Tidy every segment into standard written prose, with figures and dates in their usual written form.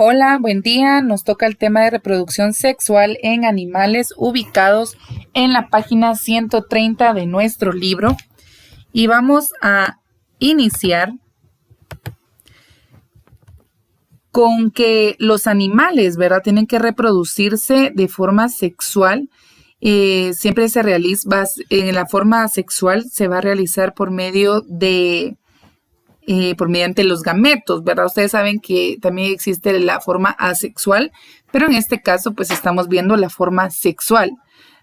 Hola, buen día. Nos toca el tema de reproducción sexual en animales ubicados en la página 130 de nuestro libro. Y vamos a iniciar con que los animales, ¿verdad?, tienen que reproducirse de forma sexual. Siempre se realiza, en la forma sexual se va a realizar por medio de mediante los gametos, ¿verdad? Ustedes saben que también existe la forma asexual, pero en este caso pues estamos viendo la forma sexual.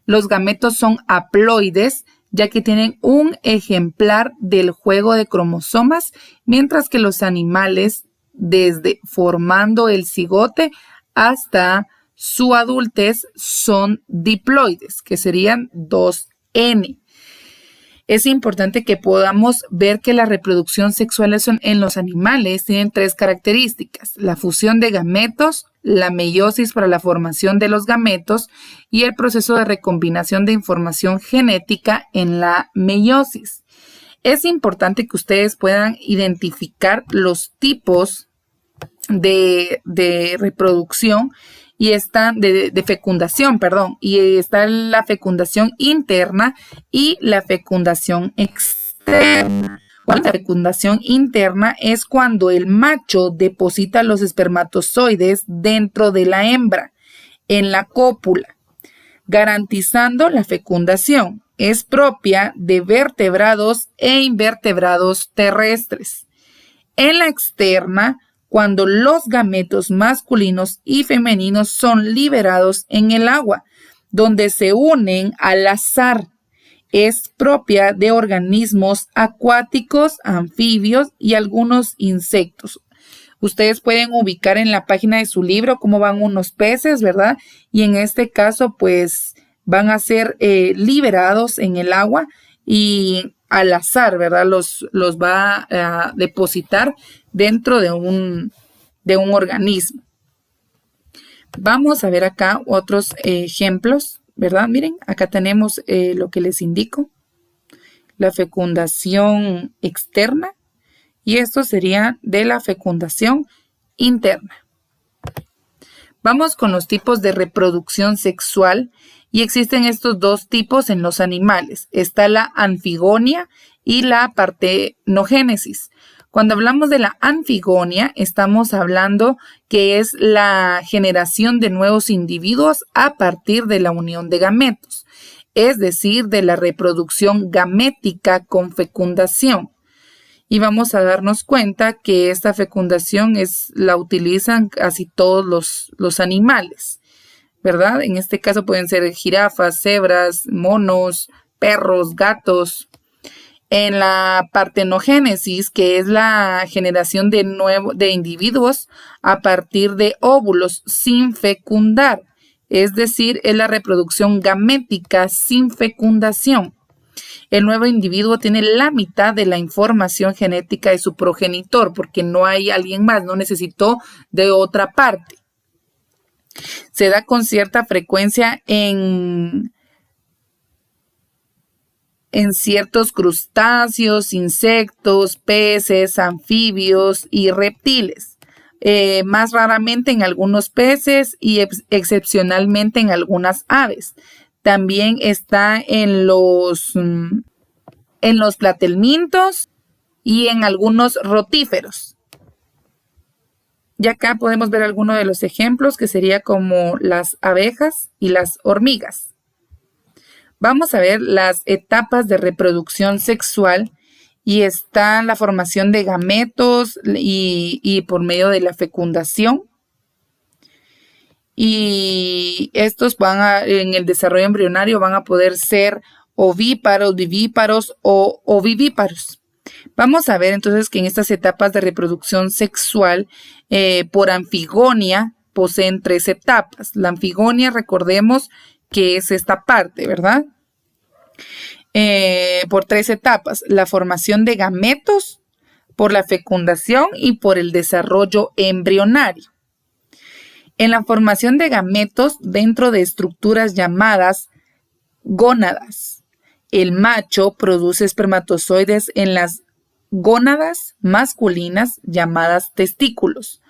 Los gametos son haploides, ya que tienen un ejemplar del juego de cromosomas, mientras que los animales, desde formando el cigote hasta su adultez, son diploides, que serían 2N. Es importante que podamos ver que la reproducción sexual en los animales tienen tres características: la fusión de gametos, la meiosis para la formación de los gametos y el proceso de recombinación de información genética en la meiosis. Es importante que ustedes puedan identificar los tipos de reproducción y están de fecundación, y está la fecundación interna y la fecundación externa. La fecundación interna es cuando el macho deposita los espermatozoides dentro de la hembra, en la cópula, garantizando la fecundación. Es propia de vertebrados e invertebrados terrestres. En la externa, cuando los gametos masculinos y femeninos son liberados en el agua, donde se unen al azar. Es propia de organismos acuáticos, anfibios y algunos insectos. Ustedes pueden ubicar en la página de su libro cómo van unos peces, ¿verdad? Y en este caso, pues, van a ser liberados en el agua y al azar, ¿verdad? Los va a depositar dentro de un organismo. Vamos a ver acá otros ejemplos, ¿verdad? Miren, acá tenemos lo que les indico, la fecundación externa, y esto sería de la fecundación interna. Vamos con los tipos de reproducción sexual, y existen estos dos tipos en los animales. Está la anfigonia y la partenogénesis. Cuando hablamos de la anfigonia, estamos hablando que es la generación de nuevos individuos a partir de la unión de gametos, es decir, de la reproducción gamética con fecundación. Y vamos a darnos cuenta que esta fecundación la utilizan casi todos los animales, ¿verdad? En este caso pueden ser jirafas, cebras, monos, perros, gatos. En la partenogénesis, que es la generación de individuos a partir de óvulos sin fecundar, es decir, es la reproducción gamética sin fecundación. El nuevo individuo tiene la mitad de la información genética de su progenitor, porque no hay alguien más, no necesitó de otra parte. Se da con cierta frecuencia en ciertos crustáceos, insectos, peces, anfibios y reptiles. Más raramente en algunos peces y excepcionalmente en algunas aves. También está en los platelmintos y en algunos rotíferos. Y acá podemos ver algunos de los ejemplos, que sería como las abejas y las hormigas. Vamos a ver las etapas de reproducción sexual, y está la formación de gametos y por medio de la fecundación. Y estos en el desarrollo embrionario van a poder ser ovíparos, vivíparos o ovivíparos. Vamos a ver entonces que en estas etapas de reproducción sexual por anfigonia poseen 3 etapas. La anfigonia, recordemos que es esta parte, ¿verdad? Por 3 etapas: la formación de gametos, por la fecundación y por el desarrollo embrionario. En la formación de gametos, dentro de estructuras llamadas gónadas, el macho produce espermatozoides en las gónadas masculinas llamadas testículos.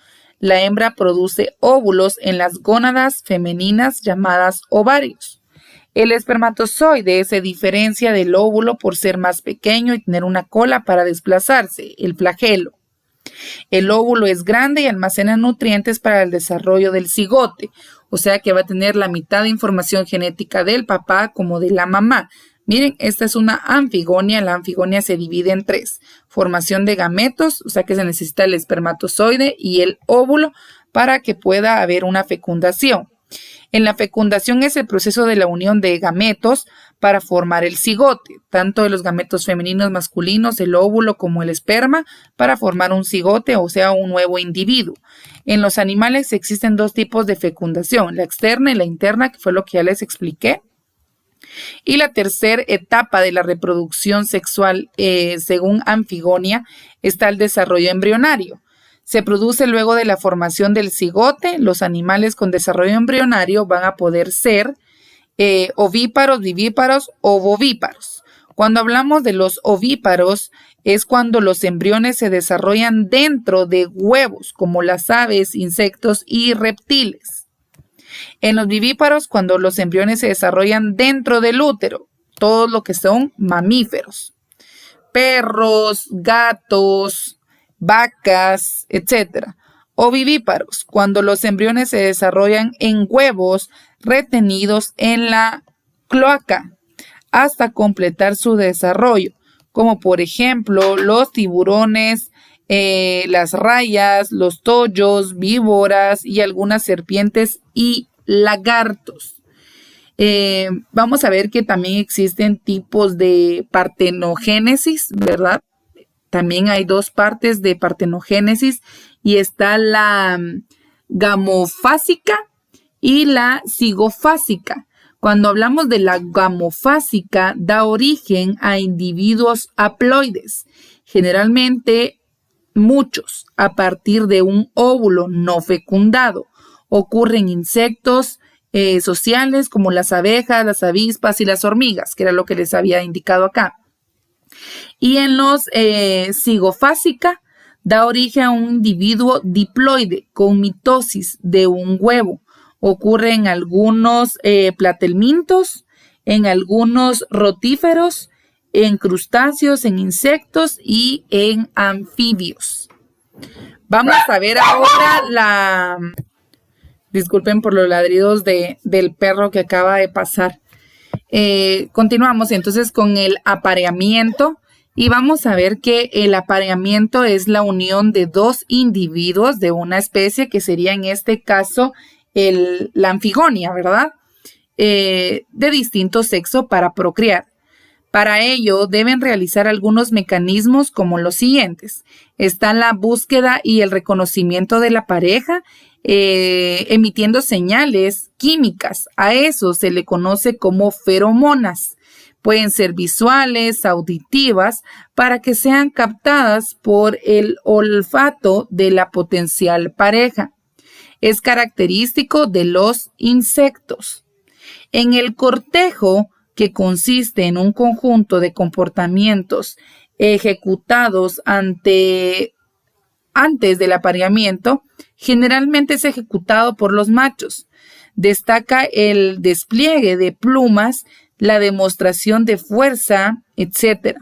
la hembra produce óvulos en las gónadas femeninas llamadas ovarios. El espermatozoide se diferencia del óvulo por ser más pequeño y tener una cola para desplazarse, el flagelo. El óvulo es grande y almacena nutrientes para el desarrollo del cigote, o sea que va a tener la mitad de información genética del papá como de la mamá. Miren, esta es una anfigonia. La anfigonia se divide en 3. Formación de gametos, o sea que se necesita el espermatozoide y el óvulo para que pueda haber una fecundación. En la fecundación es el proceso de la unión de gametos para formar el cigote, tanto de los gametos femeninos, masculinos, el óvulo como el esperma, para formar un cigote, o sea, un nuevo individuo. En los animales existen 2 tipos de fecundación, la externa y la interna, que fue lo que ya les expliqué. Y la tercera etapa de la reproducción sexual, según Anfigonia, está el desarrollo embrionario. Se produce luego de la formación del cigote. Los animales con desarrollo embrionario van a poder ser ovíparos, vivíparos o bovíparos. Cuando hablamos de los ovíparos, es cuando los embriones se desarrollan dentro de huevos, como las aves, insectos y reptiles. En los vivíparos, cuando los embriones se desarrollan dentro del útero, todo lo que son mamíferos, perros, gatos, vacas, etc. Ovivíparos, cuando los embriones se desarrollan en huevos retenidos en la cloaca hasta completar su desarrollo, como por ejemplo los tiburones, las rayas, los tollos, víboras y algunas serpientes y lagartos. Vamos a ver que también existen tipos de partenogénesis, ¿verdad? También hay 2 partes de partenogénesis y está la gamofásica y la zigofásica. Cuando hablamos de la gamofásica, da origen a individuos haploides, generalmente muchos, a partir de un óvulo no fecundado. Ocurre en insectos sociales como las abejas, las avispas y las hormigas, que era lo que les había indicado acá. Y en los zigofásica da origen a un individuo diploide con mitosis de un huevo. Ocurre en algunos platelmintos, en algunos rotíferos, en crustáceos, en insectos y en anfibios. Vamos a ver ahora disculpen por los ladridos del perro que acaba de pasar. Continuamos entonces con el apareamiento y vamos a ver que el apareamiento es la unión de 2 individuos de una especie, que sería en este caso la anfigonia, ¿verdad? De distinto sexo para procrear. Para ello deben realizar algunos mecanismos como los siguientes. Está la búsqueda y el reconocimiento de la pareja, emitiendo señales químicas. A eso se le conoce como feromonas. Pueden ser visuales, auditivas, para que sean captadas por el olfato de la potencial pareja. Es característico de los insectos. En el cortejo, que consiste en un conjunto de comportamientos ejecutados antes del apareamiento, generalmente es ejecutado por los machos. Destaca el despliegue de plumas, la demostración de fuerza, etc.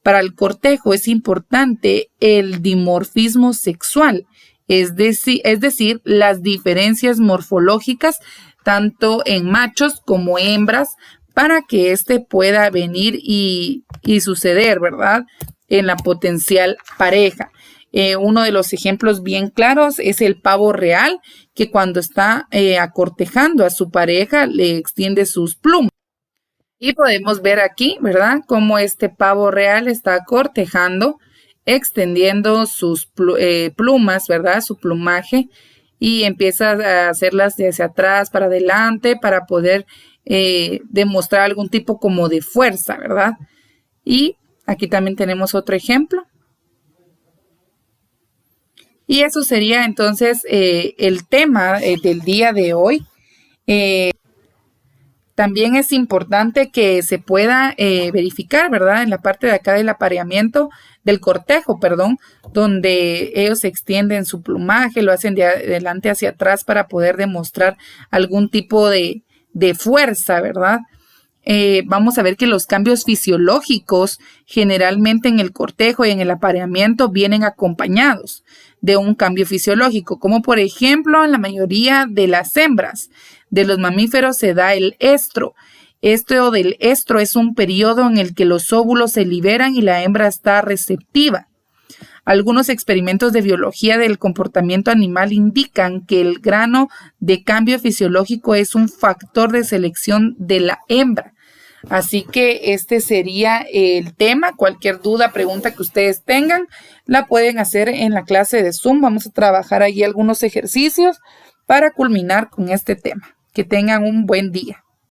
Para el cortejo es importante el dimorfismo sexual, es decir, las diferencias morfológicas tanto en machos como hembras, para que éste pueda venir y suceder, ¿verdad?, en la potencial pareja. Uno de los ejemplos bien claros es el pavo real, que cuando está acortejando a su pareja le extiende sus plumas. Y podemos ver aquí, ¿verdad?, cómo este pavo real está cortejando, extendiendo sus plumas, ¿verdad?, su plumaje, y empieza a hacerlas de hacia atrás para adelante para poder demostrar algún tipo como de fuerza, ¿verdad? Y aquí también tenemos otro ejemplo. Y eso sería entonces el tema del día de hoy. También es importante que se pueda verificar, ¿verdad? En la parte de acá del apareamiento, del cortejo, perdón, donde ellos extienden su plumaje, lo hacen de adelante hacia atrás para poder demostrar algún tipo de fuerza, ¿verdad? Vamos a ver que los cambios fisiológicos generalmente en el cortejo y en el apareamiento vienen acompañados de un cambio fisiológico, como por ejemplo en la mayoría de las hembras de los mamíferos se da el estro. Esto del estro es un periodo en el que los óvulos se liberan y la hembra está receptiva. Algunos experimentos de biología del comportamiento animal indican que el grano de cambio fisiológico es un factor de selección de la hembra. Así que este sería el tema. Cualquier duda, pregunta que ustedes tengan, la pueden hacer en la clase de Zoom. Vamos a trabajar allí algunos ejercicios para culminar con este tema. Que tengan un buen día.